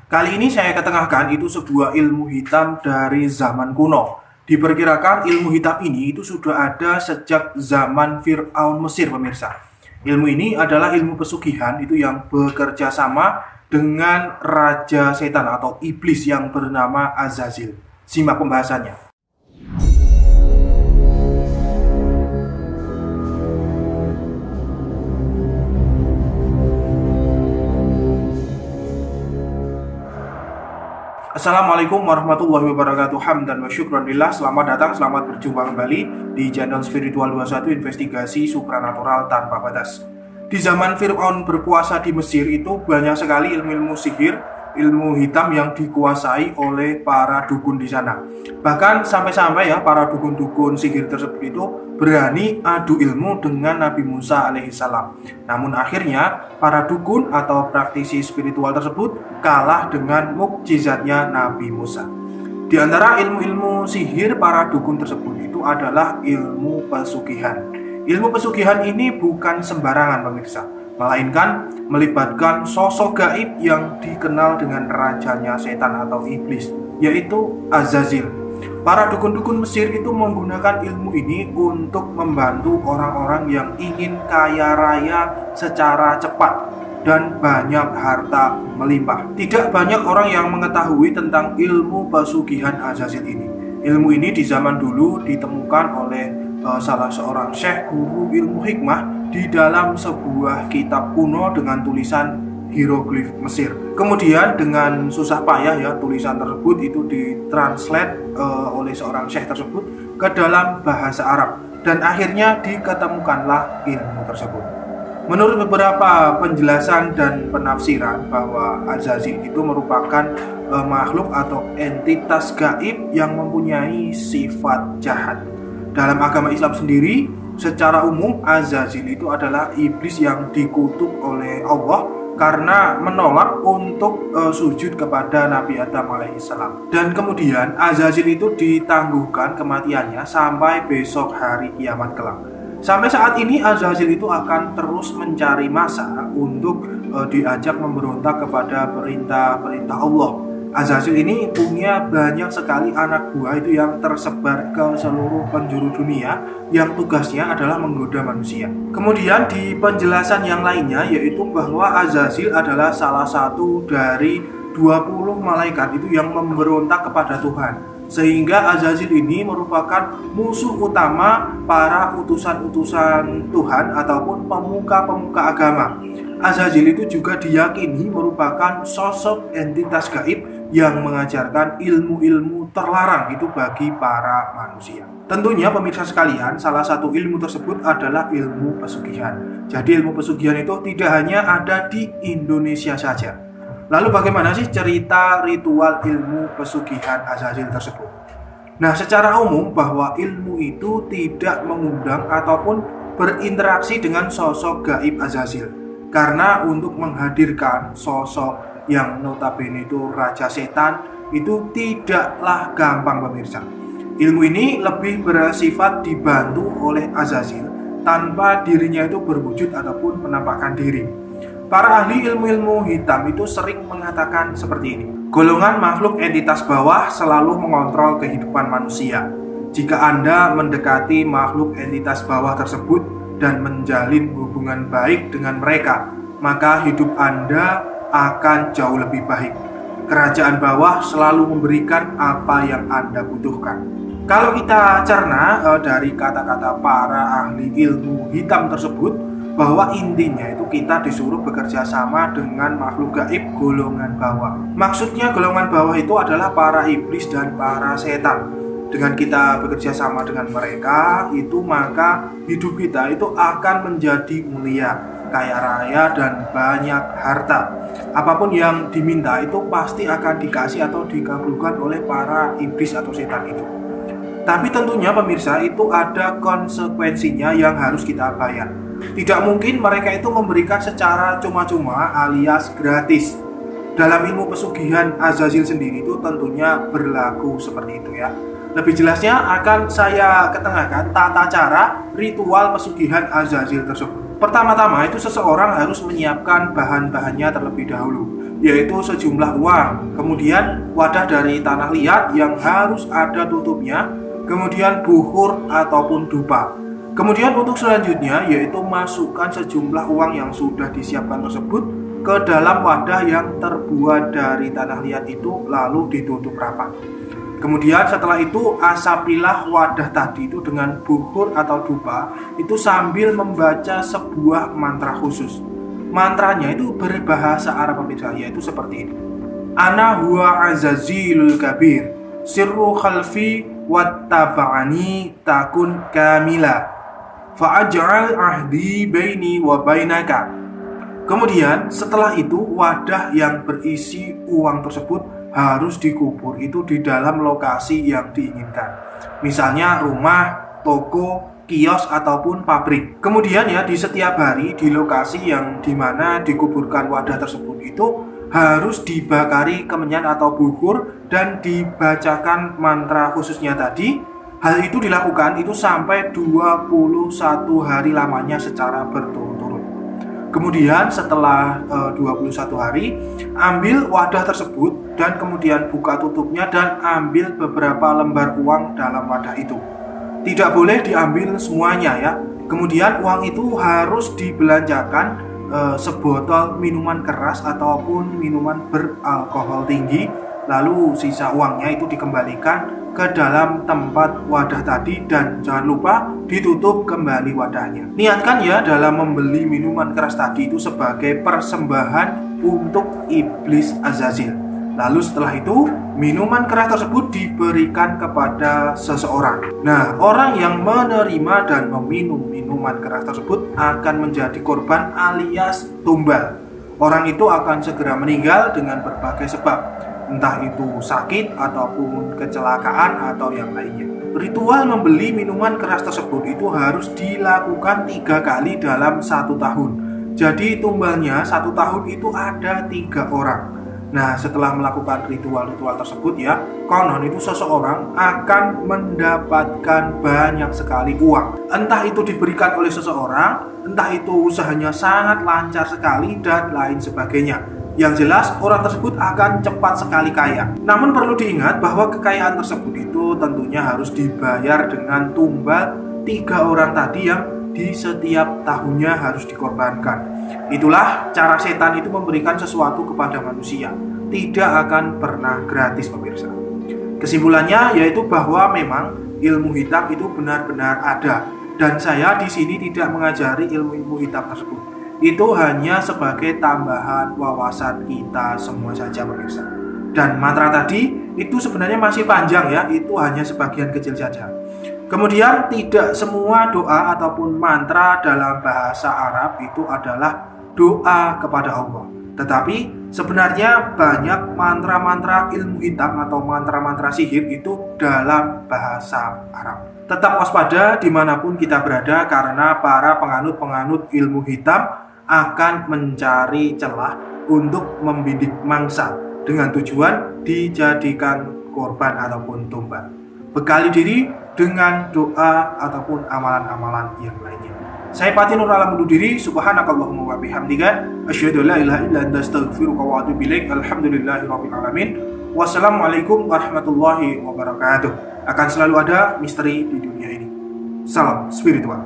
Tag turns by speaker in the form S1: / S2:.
S1: Kali ini saya ketengahkan itu sebuah ilmu hitam dari zaman kuno. Diperkirakan ilmu hitam ini itu sudah ada sejak zaman Fir'aun Mesir, pemirsa. Ilmu ini adalah ilmu pesugihan itu yang bekerja sama dengan raja setan atau iblis yang bernama Azazil. Simak pembahasannya. Assalamualaikum warahmatullahi wabarakatuh. Hamdan wa syukranillah. Selamat datang, selamat berjumpa kembali di channel Spiritual 21 Investigasi Supranatural Tanpa Batas. Di zaman Fir'aun berkuasa di Mesir itu banyak sekali ilmu-ilmu sihir, ilmu hitam yang dikuasai oleh para dukun di sana. Bahkan sampai-sampai ya para dukun-dukun sihir tersebut itu berani adu ilmu dengan Nabi Musa alaihissalam. Namun akhirnya para dukun atau praktisi spiritual tersebut kalah dengan mukjizatnya Nabi Musa. Di antara ilmu-ilmu sihir para dukun tersebut itu adalah ilmu pesugihan. Ilmu pesugihan ini bukan sembarangan, pemirsa, melainkan melibatkan sosok gaib yang dikenal dengan rajanya setan atau iblis, yaitu Azazil. Para dukun-dukun Mesir itu menggunakan ilmu ini untuk membantu orang-orang yang ingin kaya raya secara cepat dan banyak harta melimpah. Tidak banyak orang yang mengetahui tentang ilmu pesugihan Azazil ini. Ilmu ini di zaman dulu ditemukan oleh salah seorang syekh guru ilmu hikmah di dalam sebuah kitab kuno dengan tulisan hieroglif Mesir. Kemudian dengan susah payah ya tulisan tersebut itu ditranslate oleh seorang syekh tersebut ke dalam bahasa Arab dan akhirnya diketemukanlah ilmu tersebut. Menurut beberapa penjelasan dan penafsiran bahwa Azazil itu merupakan makhluk atau entitas gaib yang mempunyai sifat jahat. Dalam agama Islam sendiri, secara umum Azazil itu adalah iblis yang dikutuk oleh Allah karena menolak untuk sujud kepada Nabi Adam alaihissalam. Dan kemudian Azazil itu ditangguhkan kematiannya sampai besok hari kiamat kelak. Sampai saat ini Azazil itu akan terus mencari masa untuk diajak memberontak kepada perintah-perintah Allah. Azazil ini punya banyak sekali anak buah itu yang tersebar ke seluruh penjuru dunia yang tugasnya adalah menggoda manusia. Kemudian di penjelasan yang lainnya yaitu bahwa Azazil adalah salah satu dari 20 malaikat itu yang memberontak kepada Tuhan. Sehingga Azazil ini merupakan musuh utama para utusan-utusan Tuhan ataupun pemuka-pemuka agama. Azazil itu juga diyakini merupakan sosok entitas gaib yang mengajarkan ilmu-ilmu terlarang itu bagi para manusia. Tentunya pemirsa sekalian, salah satu ilmu tersebut adalah ilmu pesugihan. Jadi ilmu pesugihan itu tidak hanya ada di Indonesia saja. Lalu bagaimana sih cerita ritual ilmu pesugihan Azazil tersebut? Nah, secara umum bahwa ilmu itu tidak mengundang ataupun berinteraksi dengan sosok gaib Azazil. Karena untuk menghadirkan sosok yang notabene itu raja setan itu tidaklah gampang, pemirsa. Ilmu ini lebih bersifat dibantu oleh Azazil tanpa dirinya itu berwujud ataupun menampakkan diri. Para ahli ilmu-ilmu hitam itu sering mengatakan seperti ini. Golongan makhluk entitas bawah selalu mengontrol kehidupan manusia. Jika Anda mendekati makhluk entitas bawah tersebut dan menjalin hubungan baik dengan mereka, maka hidup Anda akan jauh lebih baik. Kerajaan bawah selalu memberikan apa yang Anda butuhkan. Kalau kita cerna dari kata-kata para ahli ilmu hitam tersebut, bahwa intinya itu kita disuruh bekerja sama dengan makhluk gaib golongan bawah. Maksudnya golongan bawah itu adalah para iblis dan para setan. Dengan kita bekerja sama dengan mereka itu maka hidup kita itu akan menjadi mulia, kaya raya dan banyak harta. Apapun yang diminta itu pasti akan dikasih atau dikabulkan oleh para iblis atau setan itu. Tapi tentunya pemirsa itu ada konsekuensinya yang harus kita bayar. Tidak mungkin mereka itu memberikan secara cuma-cuma alias gratis. Dalam ilmu pesugihan Azazil sendiri itu tentunya berlaku seperti itu ya. Lebih jelasnya akan saya ketengahkan tata cara ritual pesugihan Azazil tersebut. Pertama-tama itu seseorang harus menyiapkan bahan-bahannya terlebih dahulu. yaitu sejumlah uang, kemudian wadah dari tanah liat yang harus ada tutupnya, kemudian bukhur ataupun dupa. Kemudian untuk selanjutnya yaitu masukkan sejumlah uang yang sudah disiapkan tersebut ke dalam wadah yang terbuat dari tanah liat itu, lalu ditutup rapat. Kemudian setelah itu asapilah wadah tadi itu dengan bukhur atau dupa itu sambil membaca sebuah mantra khusus. Mantranya itu berbahasa Arab pemirsa, yaitu seperti ini. Ana huwa azazilul kabir sirru khalfi wattaba'ani takun kamila fa'aj'al ahdi baini wa bainaka. Kemudian setelah itu wadah yang berisi uang tersebut harus dikubur itu di dalam lokasi yang diinginkan. Misalnya rumah, toko, kios ataupun pabrik. Kemudian ya di setiap hari di lokasi yang dimana dikuburkan wadah tersebut itu harus dibakari kemenyan atau bukhur dan dibacakan mantra khususnya tadi. Hal itu dilakukan itu sampai 21 hari lamanya secara berturut-turut. Kemudian setelah 21 hari, ambil wadah tersebut dan kemudian buka tutupnya dan ambil beberapa lembar uang dalam wadah itu. Tidak boleh diambil semuanya ya. Kemudian uang itu harus dibelanjakan sebotol minuman keras ataupun minuman beralkohol tinggi. Lalu sisa uangnya itu dikembalikan ke dalam tempat wadah tadi dan jangan lupa ditutup kembali wadahnya. Niatkan ya dalam membeli minuman keras tadi itu sebagai persembahan untuk iblis Azazil. Lalu setelah itu minuman keras tersebut diberikan kepada seseorang. Nah, orang yang menerima dan meminum minuman keras tersebut akan menjadi korban alias tumbal. Orang itu akan segera meninggal dengan berbagai sebab, entah itu sakit ataupun kecelakaan atau yang lainnya. Ritual membeli minuman keras tersebut itu harus dilakukan 3 kali dalam 1 tahun. Jadi tumbalnya 1 tahun itu ada 3 orang. Nah, setelah melakukan ritual-ritual tersebut ya, konon itu seseorang akan mendapatkan banyak sekali uang. Entah itu diberikan oleh seseorang, entah itu usahanya sangat lancar sekali dan lain sebagainya. Yang jelas orang tersebut akan cepat sekali kaya. Namun perlu diingat bahwa kekayaan tersebut itu tentunya harus dibayar dengan tumbal 3 orang tadi yang di setiap tahunnya harus dikorbankan. Itulah cara setan itu memberikan sesuatu kepada manusia. Tidak akan pernah gratis pemirsa. Kesimpulannya yaitu bahwa memang ilmu hitam itu benar-benar ada. Dan saya di sini tidak mengajari ilmu-ilmu hitam tersebut. Itu hanya sebagai tambahan wawasan kita semua saja pemirsa. Dan mantra tadi itu sebenarnya masih panjang ya, itu hanya sebagian kecil saja. Kemudian tidak semua doa ataupun mantra dalam bahasa Arab itu adalah doa kepada Allah. Tetapi sebenarnya banyak mantra-mantra ilmu hitam atau mantra-mantra sihir itu dalam bahasa Arab. Tetap waspada dimanapun kita berada karena para penganut-penganut ilmu hitam akan mencari celah untuk membidik mangsa dengan tujuan dijadikan korban ataupun tumbal. Bekali diri dengan doa ataupun amalan-amalan yang lainnya. Saya Pati Nur Alam undur diri. Subhanakallahumma wa bihamdika asyhadu an la ilaha illa anta astaghfiruka wa atubu ilaik. Alhamdulillahirabbil alamin. Wassalamualaikum warahmatullahi wabarakatuh. Akan selalu ada misteri di dunia ini. Salam spiritual.